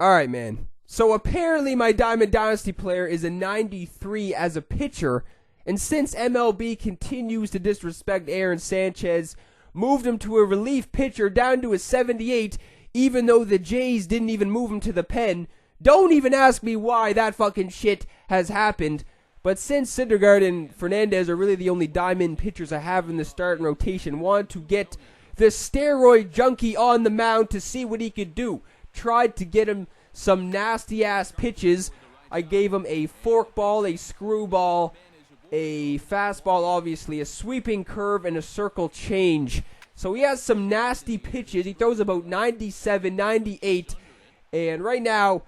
Alright, man. So apparently my Diamond Dynasty player is a 93 as a pitcher, and since MLB continues to disrespect Aaron Sanchez, moved him to a relief pitcher down to a 78, even though the Jays didn't even move him to the pen. Don't even ask me why that fucking shit has happened. But since Syndergaard and Fernandez are really the only diamond pitchers I have in the starting rotation, want to get the steroid junkie on the mound to see what he could do. Tried to get him some nasty-ass pitches. I gave him a forkball, a screwball, a fastball, obviously, a sweeping curve, and a circle change. So he has some nasty pitches. He throws about 97, 98, and right now,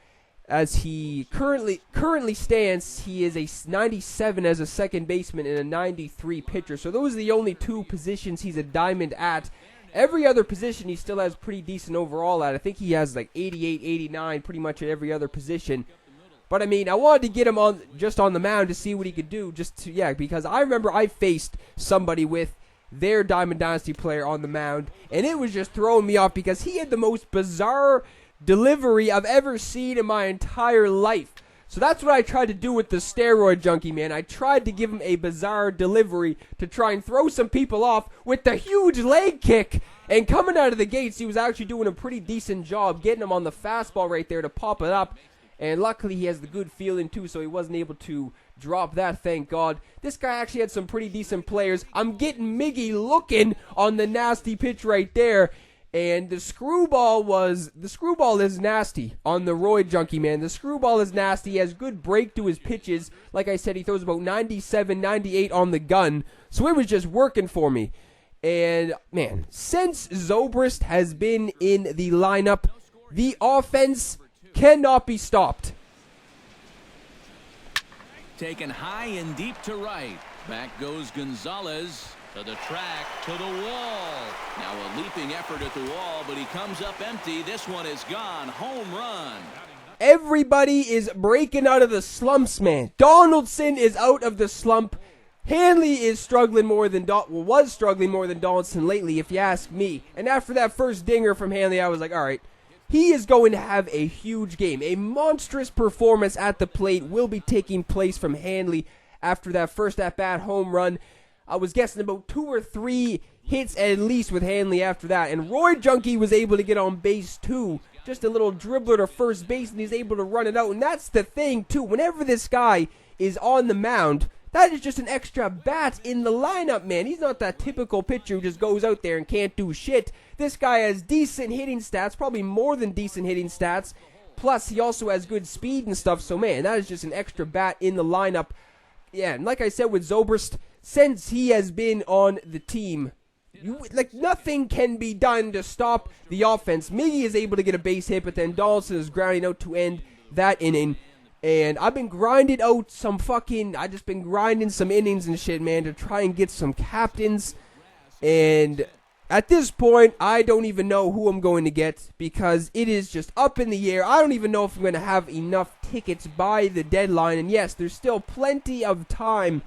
as he currently stands, he is a 97 as a second baseman and a 93 pitcher. So those are the only two positions he's a diamond at. Every other position he still has pretty decent overall at. I think he has like 88, 89 pretty much at every other position. But I mean, I wanted to get him on just on the mound to see what he could do. Because I remember I faced somebody with their Diamond Dynasty player on the mound, and it was just throwing me off because he had the most bizarre delivery I've ever seen in my entire life. So that's what I tried to do with the steroid junkie, man. I tried to give him a bizarre delivery to try and throw some people off with the huge leg kick. And coming out of the gates, he was actually doing a pretty decent job getting him on the fastball right there to pop it up. And luckily he has the good feeling too, so he wasn't able to drop that, thank God. This guy actually had some pretty decent players. I'm getting Miggy looking on the nasty pitch right there. And the screwball is nasty on the roid junkie, man. The screwball is nasty. He has good break to his pitches. Like I said, he throws about 97, 98 on the gun. So it was just working for me. And, man, since Zobrist has been in the lineup, the offense cannot be stopped. Taken high and deep to right. Back goes Gonzalez. To the track, to the wall. Now a leaping effort at the wall, but he comes up empty. This one is gone. Home run. Everybody is breaking out of the slumps, man. Donaldson is out of the slump. Hanley is struggling more than was struggling more than Donaldson lately, if you ask me. And after that first dinger from Hanley, I was like, all right, he is going to have a huge game. A monstrous performance at the plate will be taking place from Hanley after that first at-bat home run. I was guessing about 2 or 3 hits at least with Hanley after that. And Roid Junkie was able to get on base too. Just a little dribbler to first base, and he's able to run it out. And that's the thing too. Whenever this guy is on the mound, that is just an extra bat in the lineup, man. He's not that typical pitcher who just goes out there and can't do shit. This guy has decent hitting stats, probably more than decent hitting stats. Plus, he also has good speed and stuff. So, man, that is just an extra bat in the lineup. Yeah, and like I said with Zobrist, since he has been on the team, nothing can be done to stop the offense. Miggy is able to get a base hit, but then Donaldson is grounding out to end that inning. And I've been grinding out I just been grinding some innings and shit, man, to try and get some captains. And at this point, I don't even know who I'm going to get because it is just up in the air. I don't even know if I'm going to have enough tickets by the deadline. And yes, there's still plenty of time.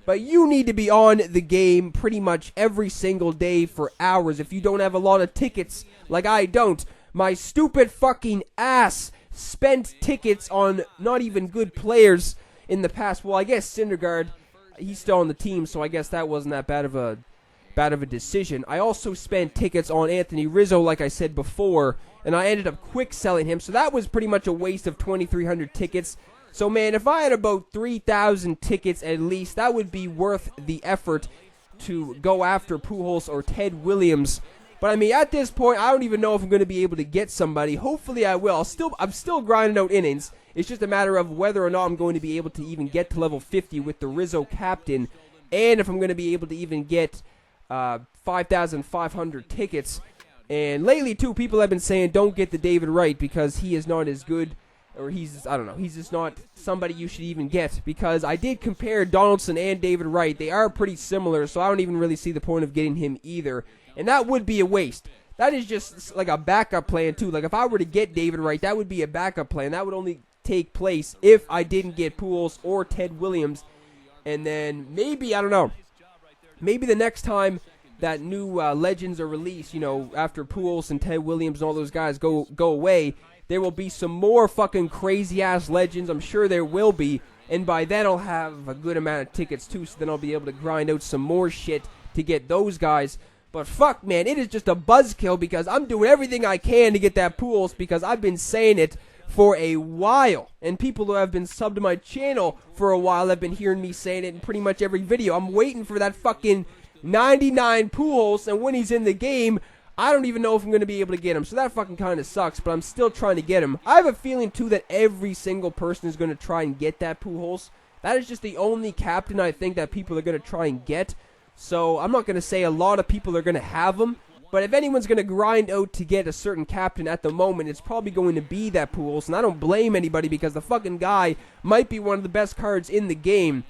But you need to be on the game pretty much every single day for hours if you don't have a lot of tickets like I don't. My stupid fucking ass spent tickets on not even good players in the past. Well, I guess Syndergaard, he's still on the team, so I guess that wasn't that bad of a decision. I also spent tickets on Anthony Rizzo, like I said before, and I ended up quick selling him, so that was pretty much a waste of 2,300 tickets. So, man, if I had about 3,000 tickets at least, that would be worth the effort to go after Pujols or Ted Williams. But, I mean, at this point, I don't even know if I'm going to be able to get somebody. Hopefully I will. I'm still grinding out innings. It's just a matter of whether or not I'm going to be able to even get to level 50 with the Rizzo captain, and if I'm going to be able to even get 5,500 tickets. And lately, too, people have been saying don't get the David Wright because he is not as good. Or he's just not somebody you should even get. Because I did compare Donaldson and David Wright. They are pretty similar, so I don't even really see the point of getting him either. And that would be a waste. That is just like a backup plan, too. Like, if I were to get David Wright, that would be a backup plan. That would only take place if I didn't get Pujols or Ted Williams. And then maybe, I don't know, maybe the next time that new legends are released, after Pujols and Ted Williams and all those guys go away, there will be some more fucking crazy-ass legends. I'm sure there will be. And by then, I'll have a good amount of tickets, too. So then I'll be able to grind out some more shit to get those guys. But fuck, man, it is just a buzzkill because I'm doing everything I can to get that pools because I've been saying it for a while. And people who have been subbed to my channel for a while have been hearing me saying it in pretty much every video. I'm waiting for that fucking 99 pools, and when he's in the game, I don't even know if I'm going to be able to get him. So that fucking kind of sucks, but I'm still trying to get him. I have a feeling, too, that every single person is going to try and get that Pujols. That is just the only captain I think that people are going to try and get. So I'm not going to say a lot of people are going to have him. But if anyone's going to grind out to get a certain captain at the moment, it's probably going to be that Pujols. And I don't blame anybody because the fucking guy might be one of the best cards in the game.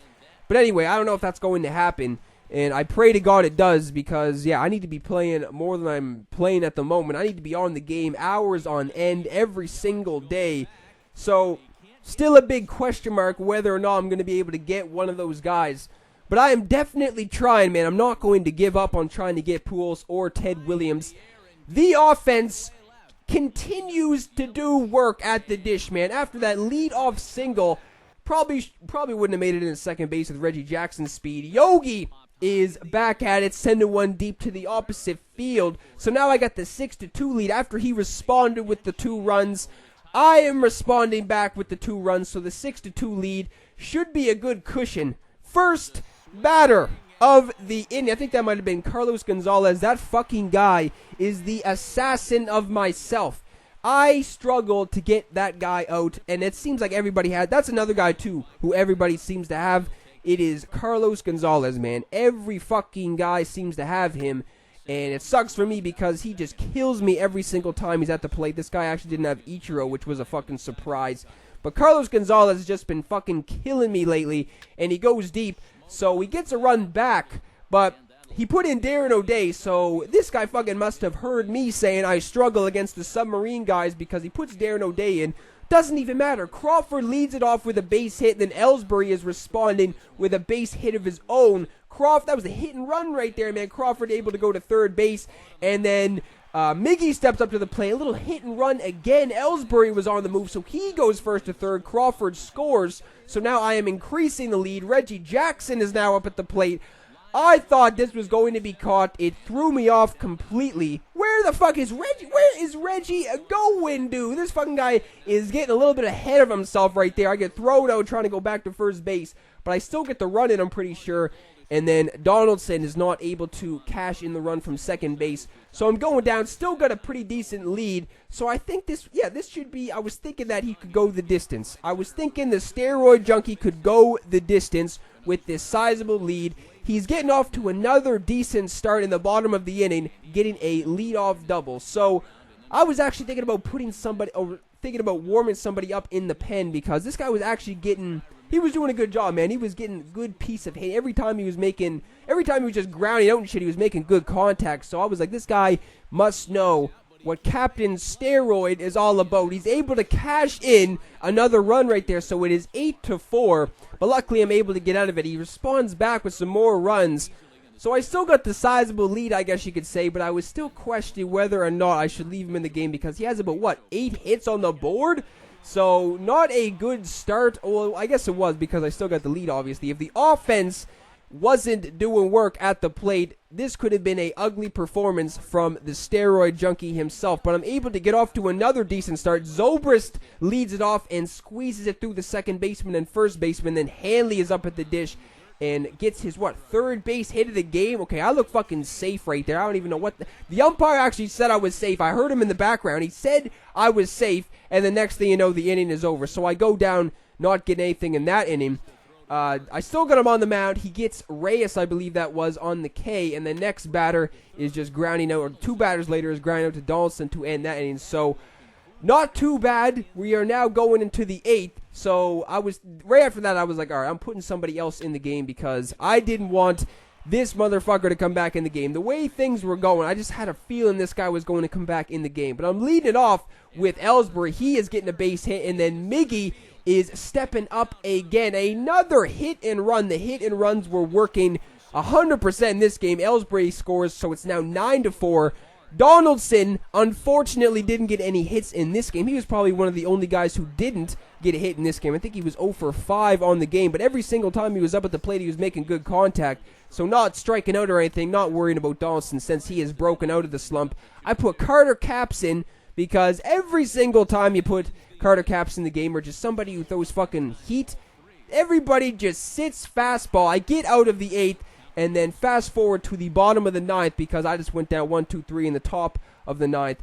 But anyway, I don't know if that's going to happen. And I pray to God it does because, yeah, I need to be playing more than I'm playing at the moment. I need to be on the game hours on end every single day. So, still a big question mark whether or not I'm going to be able to get one of those guys. But I am definitely trying, man. I'm not going to give up on trying to get Pujols or Ted Williams. The offense continues to do work at the dish, man. After that lead-off single, probably wouldn't have made it in second base with Reggie Jackson's speed. Yogi is back at it, sending one deep to the opposite field. So now I got the 6-2 lead after he responded with the 2 runs. I am responding back with the 2 runs, so the 6-2 lead should be a good cushion. First batter of the inning. I think that might have been Carlos Gonzalez. That fucking guy is the assassin of myself. I struggled to get that guy out, and it seems like everybody had. That's another guy, too, who everybody seems to have. It is Carlos Gonzalez, man. Every fucking guy seems to have him, and it sucks for me because he just kills me every single time he's at the plate. This guy actually didn't have Ichiro, which was a fucking surprise. But Carlos Gonzalez has just been fucking killing me lately, and he goes deep, so he gets a run back, but he put in Darren O'Day, so this guy fucking must have heard me saying I struggle against the submarine guys because he puts Darren O'Day in. Doesn't even matter. Crawford leads it off with a base hit, then Ellsbury is responding with a base hit of his own. That was a hit and run right there, man. Crawford able to go to third base, and then Miggy steps up to the plate. A little hit and run again. Ellsbury was on the move, so he goes first to third. Crawford scores, so now I am increasing the lead. Reggie Jackson is now up at the plate. I thought this was going to be caught. It threw me off completely. Where the fuck is Reggie? Where is Reggie going, dude? This fucking guy is getting a little bit ahead of himself right there. I get thrown out trying to go back to first base, but I still get the run in, I'm pretty sure. And then Donaldson is not able to cash in the run from second base. So I'm going down, still got a pretty decent lead. So I think this should be, I was thinking that he could go the distance. I was thinking the steroid junkie could go the distance with this sizable lead. He's getting off to another decent start in the bottom of the inning, getting a leadoff double. So I was actually thinking about warming somebody up in the pen because this guy was actually he was doing a good job, man. He was getting a good piece of hit. Every time he was just grounding out and shit, he was making good contact. So I was like, this guy must know what Captain Steroid is all about. He's able to cash in another run right there, so it is 8-4. But luckily, I'm able to get out of it. He responds back with some more runs. So I still got the sizable lead, I guess you could say, but I was still questioning whether or not I should leave him in the game because he has about, 8 hits on the board? So not a good start. Well, I guess it was because I still got the lead, obviously. If the offense wasn't doing work at the plate, this could have been a ugly performance from the steroid junkie himself, but I'm able to get off to another decent start. Zobrist leads it off and squeezes it through the second baseman and first baseman, then Hanley is up at the dish and gets his, third base hit of the game. Okay, I look fucking safe right there. I don't even know what the umpire actually said I was safe. I heard him in the background. He said I was safe, and the next thing you know, the inning is over. So I go down, not getting anything in that inning. I still got him on the mound. He gets Reyes, I believe that was, on the K, and the next batter is just grounding out, or 2 batters later is grounding out to Donaldson to end that inning. So, not too bad. We are now going into the 8th. So, right after that, I was like, all right, I'm putting somebody else in the game because I didn't want this motherfucker to come back in the game. The way things were going, I just had a feeling this guy was going to come back in the game. But I'm leading it off with Ellsbury. He is getting a base hit, and then Miggy is stepping up again. Another hit and run. The hit and runs were working 100% in this game. Ellsbury scores, so it's now 9-4. Donaldson, unfortunately, didn't get any hits in this game. He was probably one of the only guys who didn't get a hit in this game. I think he was 0 for 5 on the game, but every single time he was up at the plate, he was making good contact. So not striking out or anything, not worrying about Donaldson since he has broken out of the slump. I put Carter Capps in because every single time you put Carter Capps in the game, or just somebody who throws fucking heat, everybody just sits fastball. I get out of the 8th, and then fast forward to the bottom of the 9th because I just went down 1, 2, 3 in the top of the 9th.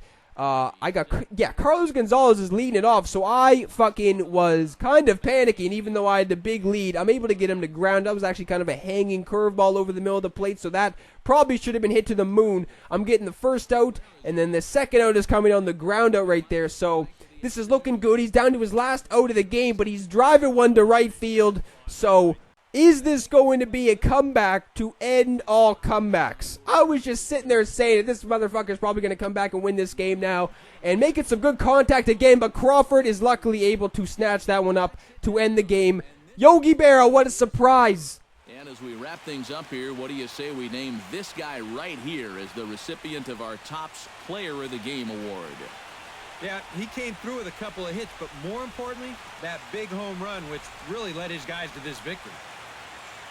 Carlos Gonzalez is leading it off, so I fucking was kind of panicking, even though I had the big lead. I'm able to get him to ground. That was actually kind of a hanging curveball over the middle of the plate, so that probably should have been hit to the moon. I'm getting the first out, and then the second out is coming on the ground out right there, so this is looking good. He's down to his last out of the game, but he's driving one to right field, so is this going to be a comeback to end all comebacks? I was just sitting there saying that this motherfucker's probably going to come back and win this game now and making some good contact again, but Crawford is luckily able to snatch that one up to end the game. Yogi Berra, what a surprise. And as we wrap things up here, what do you say we name this guy right here as the recipient of our Topps Player of the Game award? Yeah, he came through with a couple of hits, but more importantly, that big home run, which really led his guys to this victory.